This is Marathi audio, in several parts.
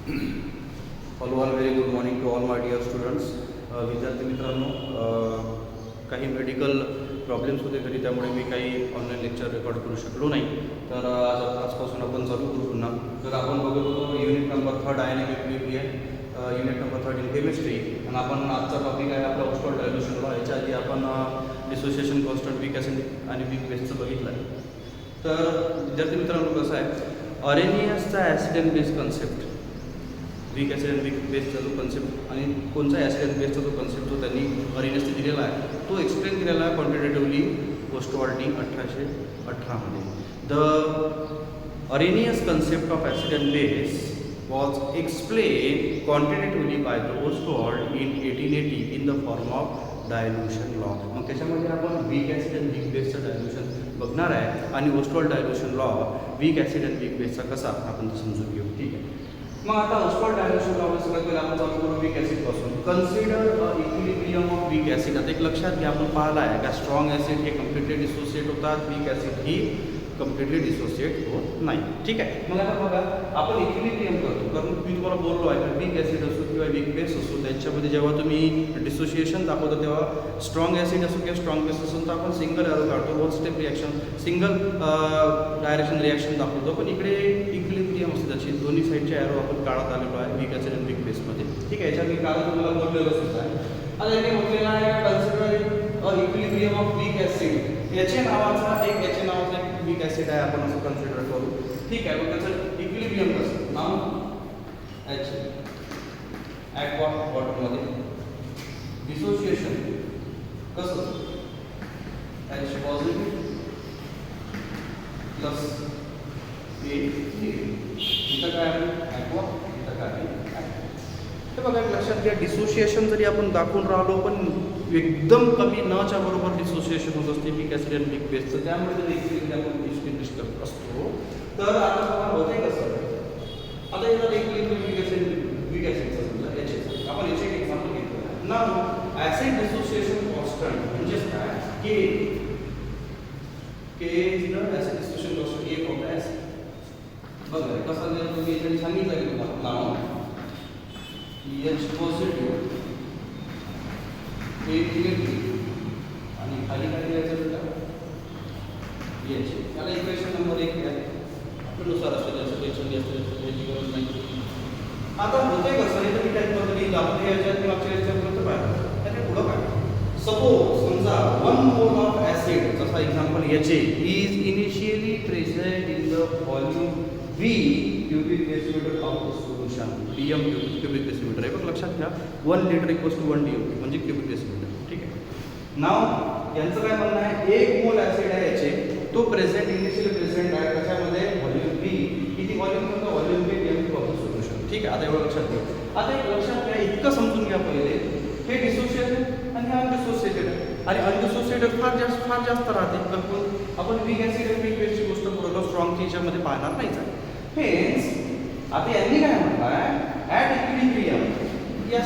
Hello all very good morning to all my dear students. विद्यार्थी मित्रांनो, काही मेडिकल प्रॉब्लेम्स होते घरी, त्यामुळे मी काही ऑनलाईन लेक्चर रेकॉर्ड करू शकलो नाही. तर आजपासून आपण चालू करू पुन्हा. तर आपण बघत होतो unit number 3 dynamic equilibrium, unit number 3 in chemistry. आणि आपण आजचा टॉपिक आहे आपला ओस्टोल डायल्युशन लॉ. याच्या आधी आपण डिसोसिएशन कॉन्स्टंट, वीक ॲसिड आणि वीक बेसचं बघितलं आहे. तर विद्यार्थी मित्रांनो, कसं आहे, ऑरेनियसचा acid and base concept, weak acid and weak बेसचा जो कन्सेप्ट आणि कोणता ॲसिड अँड बेसचा जो कन्सेप्ट तो त्यांनी ऑरेनियसने दिलेला आहे, तो एक्सप्लेन केलेला आहे क्वांटिटेटिव्हली ओस्टोवाल्डनी 1818 मध्ये. The Arrhenius concept of acid and base was explained quantitatively by the Ostwald in 1880 in the form of dilution law. मग त्याच्यामध्ये आपण वीक ॲसिड अँड वीक बेसचं डायल्युशन बघणार आहे आणि Ostwald dilution law weak acid and weak बेसचा कसा आपण समजून घेऊ. ठीक आहे. मग आता ओस्टवॉल्ड डायल्युशन लॉ सगळ्यात पहिला आपण चालू करू वीक ॲसिडपासून. Consider equilibrium of weak acid. आता एक लक्षात घ्या, आपण पाहिलं आहे का स्ट्रॉंग ॲसिड हे कम्प्लिटली डिसोसिएट होतात, वीक ॲसिड ही कम्प्लिटली डिसोसिएट होत नाही. ठीक आहे. मग आता बघा, आपण इक्विलिब्रियम करतो, कारण मी तुम्हाला बोललो आहे की वीक ॲसिड असो किंवा वीक बेस असो, त्यांच्यामध्ये जेव्हा तुम्ही डिसोसिएशन दाखवतो तेव्हा स्ट्रॉंग ॲसिड असो किंवा स्ट्रॉंग बेस असो तर आपण सिंगल एरो काढतो, one step reaction, single direction reaction दाखवतो. पण इकडे इक्विलिब्रियम असते त्याची दोन्ही साईडचे एरो आपण काढत आलेलो आहे वीक ॲसिड आणि वीक बेसमध्ये. ठीक आहे. याच्या मी कारण तुम्हाला बोललेलं सुद्धा आहे. आता इथे म्हटलेलं आहे consider equilibrium of weak acid. H नावाचा एक वीक ॲसिड आहे, आपण असं कन्सिडर करू. ठीक आहे. मग त्याचं इक्विलिब्रियम कसं, नाव एच ॲक्वा वॉटरमध्ये, डिसोसिएशन कसं H positive plus A negative. इथं काय आहे ॲक्वा, इथं काय आहे. हे बघा, एक लक्षात घ्या, डिसोसिएशन जरी आपण दाखवून राहिलो पण एकदम कमी नच्या बरोबर डिसोसिएशन होत असते वीक ॲसिड आणि वीक बेसचं. त्यामुळे जर इक्विलिब्रियम आपण डिस्टिंग्विश करत असतो तर आता तुम्हाला होते कसं. आता येतात इक्विलिब्रियम वीक ॲसिडचं समजा याचे आपण याचे एक एक्झाम्पल घेतो ना. ॲसिड डिसोसिएशन कॉन्स्टंट म्हणजेच काय, K is the acid dissociation constant A for the acid. बघा कसं जर तुम्ही याच्याने सांगितलं की तुम्हाला नाव एच पॉझिटिव्ह ए निगेटिव्ह आणि खाली काय द्यायचं बेटा एच. त्याला इक्वेशन नंबर 1 आहे, आपल्यानुसार असतं, त्याचं टेन्शन जास्त याची गरज नाही. आता होते कसं, हे तर मी टाईप बदली आपल्या याच्यात मागच्या याच्यापर्यंत पाहिलं. त्याने पुढं काय, सपोज समजा 1 मोल ऑफ ॲसिड, जसा एक्झाम्पल याचे, is initially present in the volume V cubic decimeter of the solution. dm cubic decimeter आहे. बघ लक्षात घ्या, 1 लिटर इक्वल्स टू 1 dm म्हणजे क्युबिक डेसिमीटर. ठीक आहे. नाव यांचं काय म्हणणं आहे, 1 मोल ॲसिड आहे याचे, तो प्रेझेंट इनिशियली प्रेझेंट आहे कशामध्ये, व्हॉल्यूम V. किती व्हॉल्यूम म्हणतो, volume V dm cube of the solution. ठीक आहे. आता एवढं लक्षात घ्या. आता एक लक्षात घ्या, इतकं समजून घ्या पहिले, हे डिसोसिएटेड आणि हे अनडिसोसिएटेड आहे. आणि अनडिसोसिएटेड फार जास्त राहते. पण आपण वीक ॲसिड आणि वीक बेसची गोष्ट पुढं स्ट्रॉंगच्या याच्यामध्ये पाहणार नाहीच आहे. हेन्स आता यांनी काय म्हटलंय, ॲट इक्विलिब्रियम या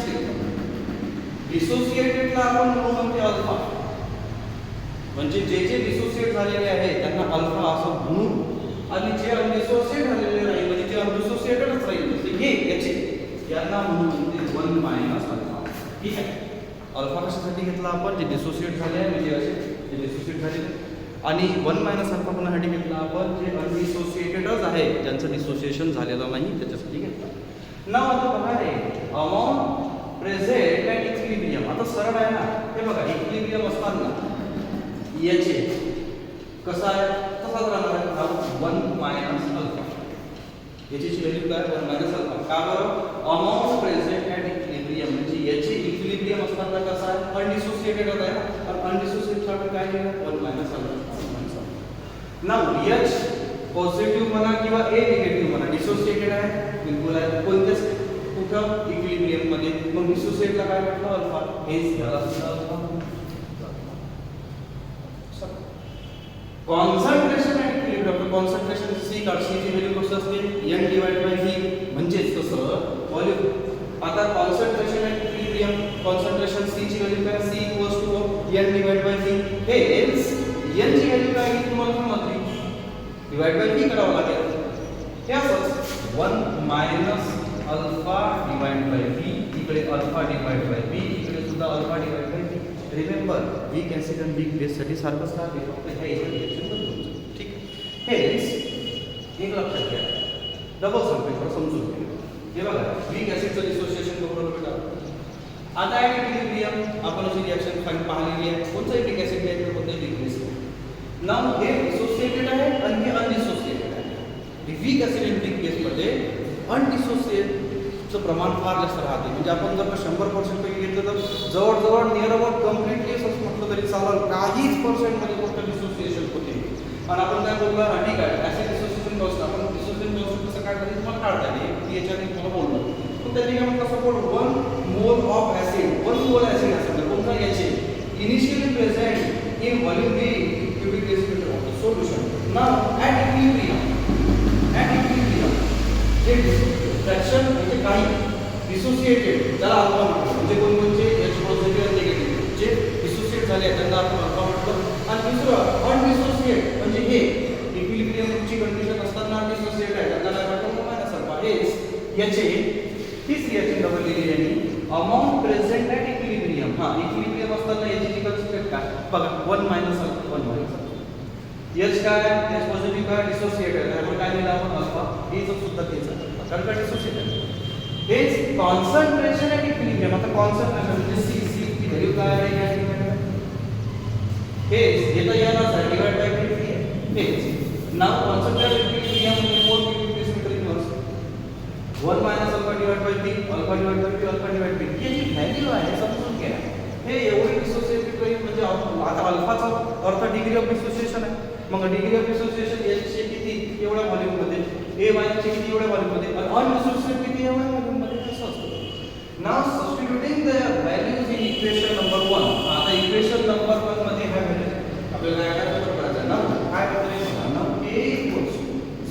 डिसोसिएटेडला आपण म्हणतो अल्फा, म्हणजे जे डिसोसिएट झालेले आहे त्यांना अल्फा असं म्हणू, आणि जे अनडिसोसिएट झालेले नाही म्हणजे जे अनडिसोसिएटेडच राहील जसे हे याचे, यांना म्हणून 1 मायनस अल्फा. ठीक आहे. अल्फा कशासाठी घेतला आपण, जे डिसोसिएट झाले आहे म्हणजे असे जे डिसोसिएट झाले, आणि 1 मायनस अल्फा कोणासाठी घेतला आपण, जे अनडिसोसिएटेडच आहे, ज्यांचं डिसोसिएशन झालेलं नाही त्याच्यासाठी घेतला. नाव आता बघा रे, अमाऊंट प्रेझेंट ॲट इक्विलिब्रियम. आता सरळ आहे ना, हे बघा इक्विलिब्रियम असताना याचे कसं आहे, तसाच राहणार आहे नाव 1 मायनस अल्फा. याची व्हॅल्यू काय, 1 मायनस अल्फा. का बरं, अमाऊंट प्रेझेंट ॲट इक्विलिब्रियम म्हणजे याचे इक्विलिब्रियम असताना कसं आहे, अनडिसोसिएटेड आहे ना, आणि अनडिसोसिएटेड साठी काय लिहिलं, 1 मायनस अल्फा. नाव एच पॉझिटिव्ह म्हणा किंवा ए निगेटिव्ह म्हणा, डिसोसिएटेड आहे बिलकुल आहे कोणत्याच कुठं इक्विलिब्रियम मध्ये. मग डिसोसिएटला काय म्हटलं, अल्फा. हेच घ्यायला सुद्धा alpha. Concentration at equilibrium, concentration C काढ, सी ची व्हॅल्यू कसं असते, n डिवाइड बाय v म्हणजेच कसं व्हॉल्यूम. आता concentration at equilibrium, concentration C ची व्हॅल्यू काय, c equals to n divide by v. हेच n ची व्हॅल्यू काय आहे तुम्हाला समजली, डिवाइड बाय v करावं लागेल. हे असंच 1 minus alpha divide by V, इकडे अल्फा डिवाइड बाय व्ही, इकडे सुद्धा alpha divide by V. Remember weak acid आणि वीक बेससाठी सारखंच राहते, फक्त ह्या इथे रिएक्शन बदलून. ठीक आहे. हेच एक लक्षात घ्या, डबल सल्फेटवर समजून घ्या. हे बघा वीक ॲसिडचं डिसोसिएशन बरोबर बेटा. आता आहे इक्विलिब्रियम, आपण अशी रिएक्शन पाहिलेली आहे. कोणतं वीक ॲसिड घ्यायचं, कोणतं वीक बेस. नाव हे डिसोसिएटेड आहे आणि हे अनडिसोसिएटेड आहे. वीक ॲसिड आणि वीक बेसमध्ये अनडिसोसिएटचं प्रमाण फार जास्त राहते. म्हणजे आपण जर 100% पैकी घेतलं तर जवळजवळ नियर अबाउट कम्प्लिटली असं म्हटलं तरी चालेल, काहीच पर्सेंटमध्ये गोष्ट डिसोसिएशन होते. आणि आपण काय बोललो, ठीक आहे ॲसिड डिसोसिएशन कॉस्ट, आपण डिसोसिएशन कॉस्ट कसं काढता येईल तुम्हाला काढता येईल, की याच्याने तुम्हाला बोललो. पण त्यांनी काय म्हणतात, सपोज 1 मोल ऑफ ॲसिड, 1 मोल ॲसिड असेल कोणता याचे initially present in volume V cubic decimeter of the solution. Now at equilibrium जे फ्रॅक्शन म्हणजे काही डिसोसिएटेड ज्याला अल्फा म्हणतो, म्हणजे कोणकोणचे H पॉझिटिव्ह आणि निगेटिव्ह जे डिसोसिएट झाले त्यांना आपण अल्फा म्हणतो. आणि दुसरं अनडिसोसिएट म्हणजे हे इक्विलिब्रियमची कंडिशन असताना डिसोसिएट आहे त्यांना काय म्हणतो, मायनस अल्फा. हेच याचे तीच रिएक्शन डबल लिहिली यांनी अमाऊंट प्रेझेंट ॲट इक्विलिब्रियम. हां इक्विलिब्रियम असताना याची जी कन्सेप्ट काय बघा, 1 मायनस अल्फा 1 मायनस एच काय एच पॉझिटिव्ह काय डिसोसिएट आहे, त्यामुळे काय लिहिलं आपण अल्फा. हेच सुद्धा तेच कारण का डिसोसिएट आहे. हेच कॉन्सन्ट्रेशन ॲट इक्विलिब्रियम. आता कॉन्सन्ट्रेशन म्हणजे सी ची व्हॅल्यू काय आहे, हेच येतं यालाच आहे डिवाइड बाय व्ही आहे. हेच नाव कॉन्सन्ट्रेशन ॲट इक्विलिब्रियम म्हणजे 4 cubic decimeter inverse 1 minus alpha divide by V, alpha divide by V, alpha divide by V. याची व्हॅल्यू आहे समजून घ्या. हे एवढी डिसोसिएटेड म्हणजे आता अल्फाचा अर्थ डिग्री ऑफ डिसोसिएशन आहे. मग डिग्री ऑफ डिसोसिएशन एचचे किती एवढ्या व्हॉल्यूममध्ये, ए मायनसचे किती एवढ्या व्हॉल्यूममध्ये, आणि अनडिसोसिएटेड किती एवढ्या व्हॉल्यूममध्ये, असं असतं. नाव substituting the values in equation number 1. आता इक्वेशन नंबर 1 मध्ये ह्या व्हॅल्यूज आपल्याला काय काय करायचं ना, काय करायचं ना, ए इक्वल्स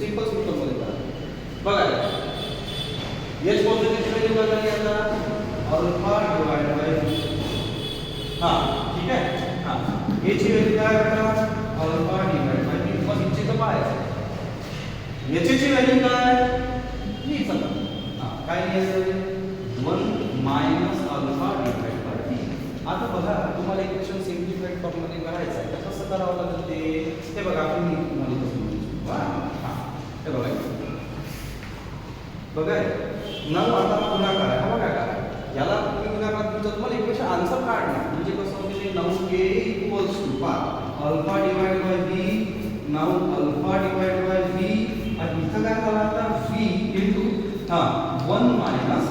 सिंपल मध्ये करा. बघा एच पॉझिटिव्ह व्हॅल्यू काय झाली आता अल्फा डिवाइड बाय हां ठीक आहे. हां ए ची व्हॅल्यू काय बेटा अल्फा डिवाइड बाय व्ही. मग इथे तर पाहायचं याची ची व्हॅल्यू काय ही सांगा. हां काय लिहायचं 1 minus alpha divide by V. आता बघा तुम्हाला इक्वेशन सिम्प्लिफाईड फॉर्ममध्ये करायचं आहे, कसं करावं लागेल ते बघा. आपण मी तुम्हाला कसं म्हणू हां हे बघा नव आता गुणाकार आहे. हा बघा काय याला तुम्ही गुणाकार तुमचा तुम्हाला इक्वेशन आन्सर काढणार म्हणजे कसं होईल, 9k इक्वल्स टू पहा alpha divide by V. Now alpha divide by V आणि इथं काय झालं आता व्ही इनटू 1 मायनस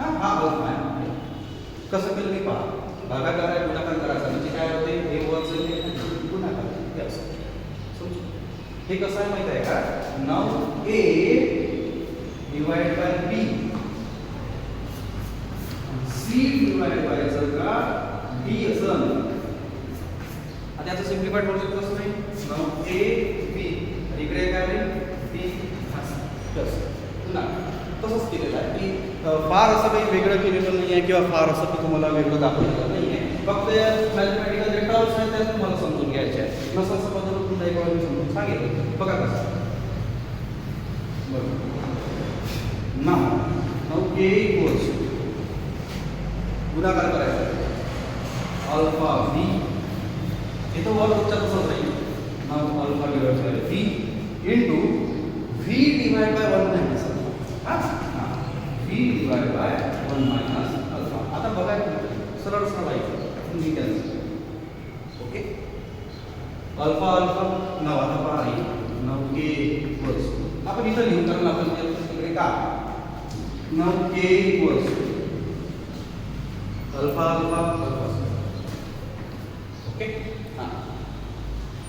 हा अल्फा आहे. कसं केलं मी पहा भागाकार आहे गुणाकार करायचा म्हणजे काय होते हे वरचं गुणाकार हे असं समजू. हे कसं आहे माहिती आहे का, now a divide bye b c divide by जर का d असेल आता याचं सिम्प्लिफाईड व्हर्जन कसं नाही नाउ a b इकडे काय आहे b प्लस पुन्हा तसंच केलेलं आहे की फार असं काही वेगळं केलेलं नाही आहे किंवा फार असं की तुम्हाला वेगळं दाखवलेलं नाही आहे. फक्त मॅथमॅटिकल जे टर्म्स आहेत त्या तुम्हाला समजून घ्यायचे आहे. नसं असं बदलून पुन्हा एक वेळा मी समजून सांगेल. बघा कसं बघा नाउ a इक्वल्स गुणाकार करायचा अल्फा v इथं वर उच्चार तसंच राहील. Now alpha divide by v into v divide by 1 minus alpha. हां v divide by 1 minus alpha. आता बघा सरळ सरळ आहे तुम्ही कॅन्सल ओके अल्फा अल्फा नाव आता पहा आहे नाउ k इक्वल्स आपण इथं लिहू कारण आपण तिकडे का now k equals alpha alpha alpha okay. हां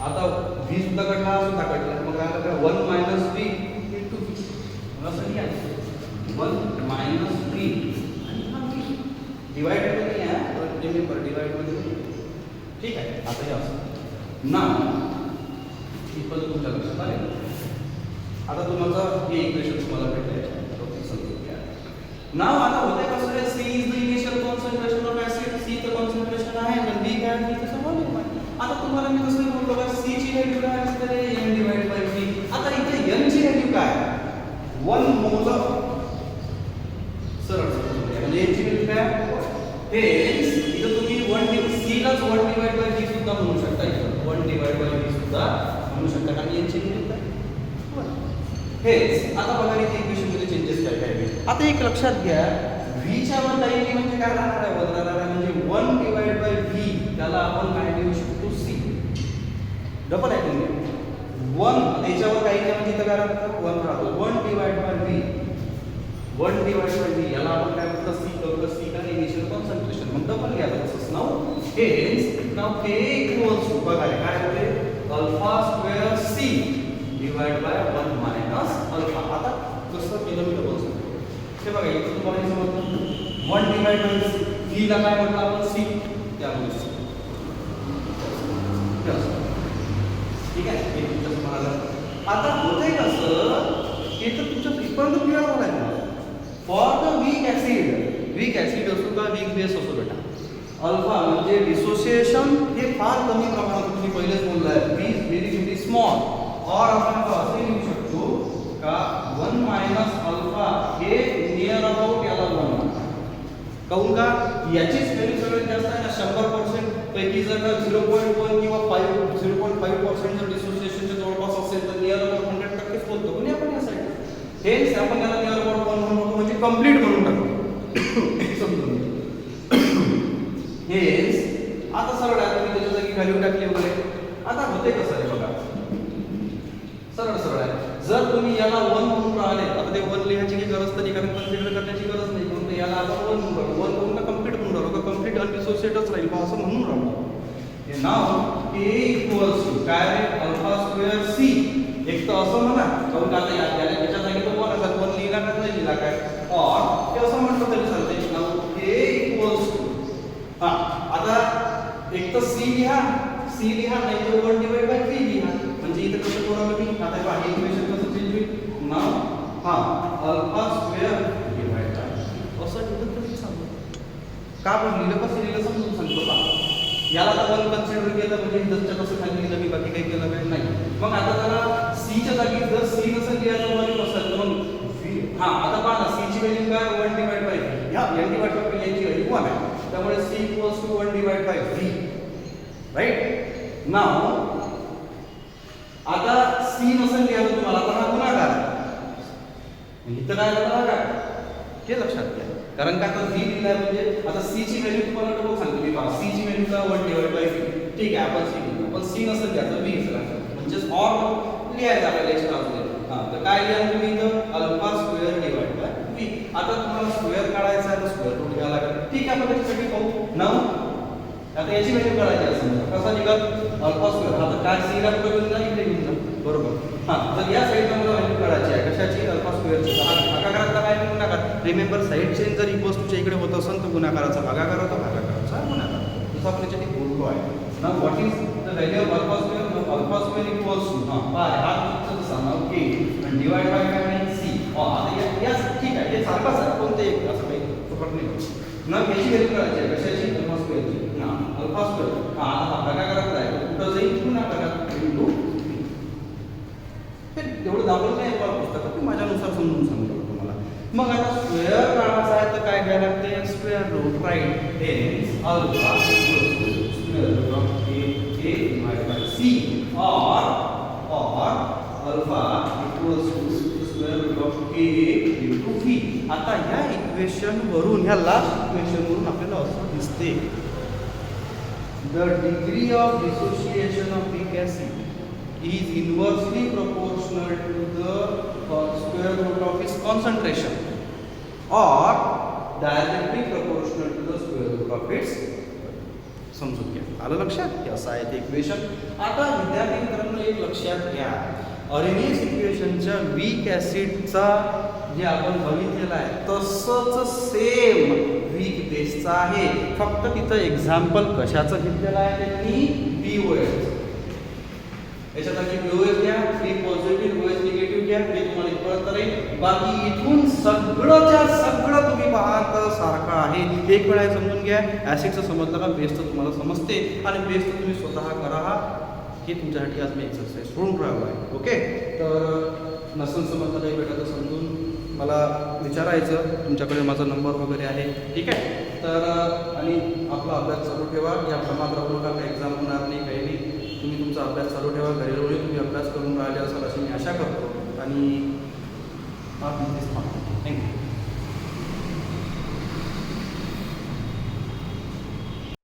आता v सुद्धा काढला सुद्धा काढला मग काय होतं 1 मायनस v इनटू v असं नाही आहे 1 मायनस v आणि हा v डिवाइड नाही आहे पण रिमेंबर डिवाइड मध्ये ठीक आहे. आता हे असं ना ही पण तुमच्या लक्षात आले. आता तुम्हाला हे इक्वेशन तुम्हाला भेटले समजून घ्या. नाव आता होते कसं आहे c is the initial concentration of acid. c चं कॉन्सन्ट्रेशन आहे आणि b काय आहे त्याचं व्हॉल्यूम आहे. आता तुम्हाला मी कसं बोललो का c ची व्हॅल्यू काय असते n डिवाइड बाय v. आता इथे n ची व्हॅल्यू काय 1 मोल हेच इथं तुम्ही C लाच 1 डिवाइड बाय V सुद्धा म्हणू शकता. इथं 1 डिवाइड बाय V सुद्धा म्हणू शकता कारण यांची लिमिट आहे. हेच आता बघा इथे इक्वेशन मध्ये चेंजेस काय काय आहे. आता एक लक्षात घ्या V च्या वर काही म्हणजे काय राहणार आहे बदलणार आहे म्हणजे 1 डिवाइड बाय V त्याला आपण काय लिहू शकतो C. डबल आहे तुम्ही 1 त्याच्यावर काही नाही म्हणजे इथं काय राहतं 1 राहतो 1 divide by V 1 divide by V याला आपण काय म्हणतो C का इनिशियल कॉन्सन्ट्रेशन मग डबल घ्या तसंच नाव हेच नाव K इक्वल्स टू बघा काय होते alpha square C divide by 1 minus alpha. आता कसं केलं मी डबल सांगतो हे बघा इथं तुम्हाला हे समजतं 1 डिवाइड बाय V ला काय म्हटलं आपण C त्यामुळे ठीक आहे हे तुमचं समजलं. आता होतंय कसं हे तर तुमच्या इथपर्यंत क्लिअर झालंय. फॉर द वीक ऍसिड असो का वीक बेस असो बेटा अल्फा म्हणजे डिसोसिएशन हे फार कमी प्रमाणात तुम्ही पहिलेच बोललाय व्हेरी स्मॉल और आपण असे लिहू शकतो का 1 मायनस अल्फा हे नियर अबाउट याला 1 काऊन का याचीच व्हॅल्यू सगळ्यात जास्त आहे ना 100% पैकी जर का 0.1 किंवा 0.5% जर डिसोसिएशनच्या जवळपास असेल तर नियर अबाउट 100% बोलतो कोणी आपण यासाठी हेच आपण याला नियर अबाउट 1 म्हणून म्हणजे कंप्लीट म्हणून टाकतो समजून हेच आता सरळ आहे तुम्ही त्याच्या जागी व्हॅल्यू टाकली वगैरे. आता होते कसं आहे बघा सरळ आहे जर तुम्ही याला 1 म्हणून राहिले आता ते 1 लिहायची काही गरज नाही कारण कन्सिडर करण्याची गरज नाही म्हणून याला आपण 1 म्हणून राहिलो 1 म्हणून कंप्लीट म्हणून राहिलो का कंप्लीट अनडिसोसिएटच राहील बा असं म्हणून राहिलो. हे नाव K इक्वल्स टू काय अल्फा स्क्वेअर C एक तर असं म्हणा काऊन आता याच्या जागी तो 1 असा 1 लिहिला का नाही लिहिला काय और ते असं म्हटलं तरी चालते नाव K इक्वल्स टू हां आता एक तर C लिहा नाही तर 1 डिवाइड बाय V लिहा म्हणजे इथं कसं करू मी आता पहा हे इक्वेशन कसं चेंज होईल नाव हां अल्फा स्क्वेअर डिवाइड बाय असं लिहिलं तरी चालतं का पण लिहिलं कसं लिहिलं समजून सांगतो पहा याला तर 1 कन्सिडर केलं म्हणजे इथं कसं खाली लिहिलं मी बाकी काही केलं काय नाही. मग आता त्याला C च्या जागी जर C नसेल लिहायचं मला कसं तर मग हां आता पहा ना C ची व्हॅल्यू काय 1 डिवाइड बाय V या n डिवाइड बाय V याची व्हॅल्यू 1 आहे त्यामुळे C equals to 1 divide by V right. Now आता C नसेल लिहायचं तुम्हाला तर हा गुणाकार इथं काय करणार का हे लक्षात घ्या कारण का तर V दिलाय म्हणजे आता C ची व्हॅल्यू तुम्हाला डबल सांगतो मी पहा C ची व्हॅल्यू का 1 डिवाइड बाय V ठीक आहे आपण C घेऊ पण C नसेल घ्यायचं V घ्यायचं म्हणजे और लिहायचं आपल्याला एक्स्ट्रा असले हां तर काय लिहा तुम्ही इथं alpha square divide by V. आता तुम्हाला स्क्वेअर काढायचा आहे तर स्क्वेअर रूट घ्यावा लागेल ठीक आहे आपण त्याच्यासाठी पाहू नाव आता याची व्हॅल्यू काढायची असेल कसा निघाल अल्फा स्क्वेअर आता काय C ला कुठे घेऊन जा इकडे घेऊन जा बरोबर हां तर या साईडला मला व्हॅल्यू काढायची आहे कशाची अल्फा स्क्वेअरची भागाकारातला काय गुणाकार रिमेंबर साईड चेंज जर इक्वल्स टूच्या इकडे होत असेल तर गुणाकाराचा भागाकार होतो भागाकाराचा गुणाकार जसं आपण याच्यात बोललो आहे ना what is the value of alpha square equals to हां बाय हा तुमचा जसा नाव K आणि डिवाइड बाय काय आहे C आता या ठीक आहे हे सारखाच आहे कोणते एक असं काही फरक नाही ना याची व्हॅल्यू काढायची आहे कशाची अल्फा स्क्वेअरची हां अल्फा स्क्वेअर हां आता भागाकारात आहे कुठं जाईल गुणाकारात इंटू एवढं दाखवलं नाही मला पुस्तकात ते माझ्यानुसार समजून सांगतो तुम्हाला. मग आता स्क्वेअर काढायचा आहे तर काय घ्यायला लागते square root right hence alpha square root of A divide by C और alpha equals to square root of A into V. आता ह्या इक्वेशन वरून ह्या लास्ट इक्वेशन वरून आपल्याला असं दिसते the degree of dissociation of weak acid is inversely proportional to the square root of its concentration or directly proportional to the square root of its समजून घ्या आलं लक्षात की असं आहे ते इक्वेशन. आता विद्यार्थी मित्रांनो एक लक्षात घ्या अरेनियस इक्वेशनच्या वीक ऍसिडचा जे आपण बघितलेला आहे तसंच सेम वीक बेसचा आहे फक्त तिथं एक्झाम्पल कशाचं घेतलेलं आहे त्यांनी BOH याच्या जागी BOH घ्या B पॉझिटिव्ह OH निगेटिव्ह घ्या हे तुम्हाला कळत राहील बाकी इथून सगळंच्या सगळं तुम्ही पहा तर सारखं आहे. एक वेळा समजून घ्या ऍसिडचं समजलं का बेस तर तुम्हाला समजते आणि बेस तर तुम्ही स्वतः करा हे तुमच्यासाठी आज मी एक्सरसाइज सोडून राहिलो आहे. ओके तर नसेल समजलं काही भेटलं तर समजून मला विचारायचं तुमच्याकडे माझा नंबर वगैरे आहे ठीक आहे तर आणि तुम्ही आपला अभ्यास चालू ठेवा, या भ्रमात राहू नका, काही एक्झाम होणार नाही, काही नाही. तुम्ही तुमचा अभ्यास चालू ठेवा, घरी राहूनही तुम्ही अभ्यास करून राहिले असाल अशी मी आशा करतो आणि थँक्यू.